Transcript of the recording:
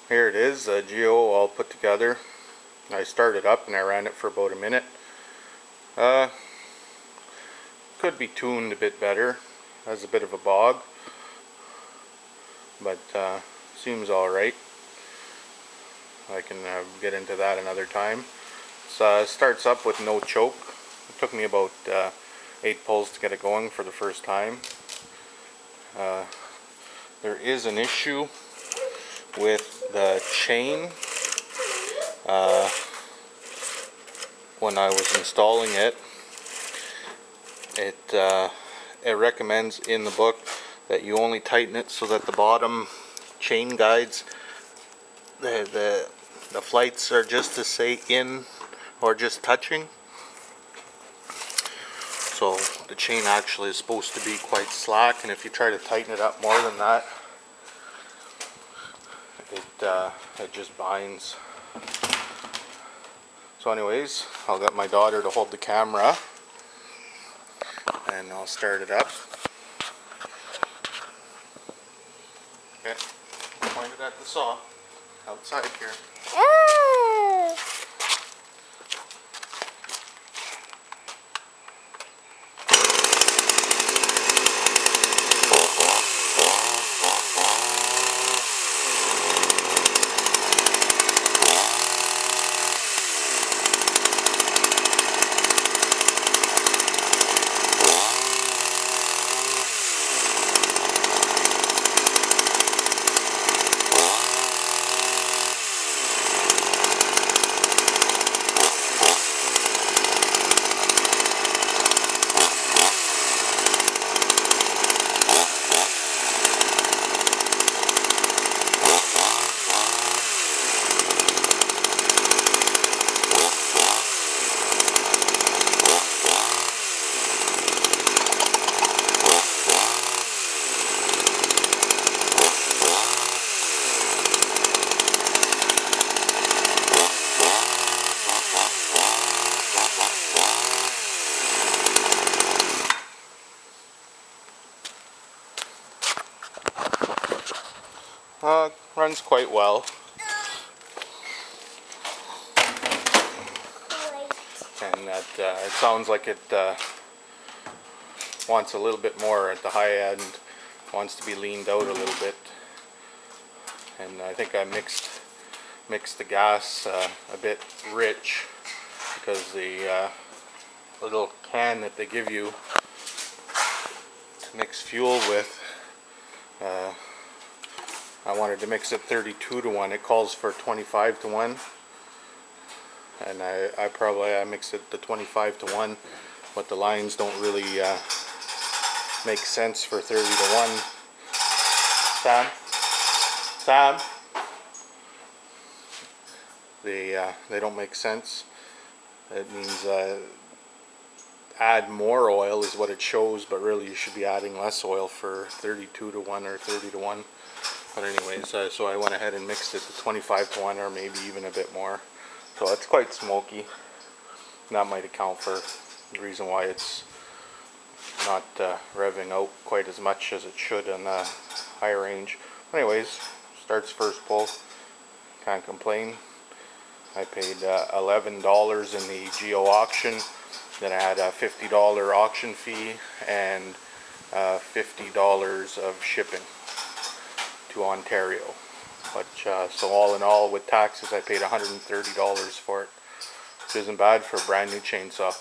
Here it is, GIO all put together. I started up and I ran it for about a minute. Could be tuned a bit better. Has a bit of a bog, but seems alright. I can get into that another time. It starts up with no choke. It took me about 8 pulls to get it going for the first time. There is an issue with the chain. When I was installing it, it recommends in the book that you only tighten it so that the bottom chain guides, the flights are just to say in or just touching. So the chain actually is supposed to be quite slack, and if you try to tighten it up more than that, it just binds. So anyways, I'll get my daughter to hold the camera and I'll start it up. Okay, point it at the saw outside here. Runs quite well. And that it sounds like it wants a little bit more at the high end, wants to be leaned out a little bit. And I think I mixed the gas a bit rich, because the little can that they give you to mix fuel with, I wanted to mix it 32 to 1. It calls for 25 to 1. And I mixed it to 25 to 1, but the lines don't really make sense for 30 to 1. Sam? They don't make sense. It means add more oil is what it shows, but really you should be adding less oil for 32 to 1 or 30 to 1. But anyways, so I went ahead and mixed it to 25 to 1, or maybe even a bit more. So it's quite smoky. That might account for the reason why it's not revving out quite as much as it should on the high range. Anyways, starts first pull. Can't complain. I paid $11 in the GIO auction. Then I had a $50 auction fee and $50 of shipping to Ontario. But so all in all, with taxes, I paid $130 for it, which isn't bad for a brand new chainsaw.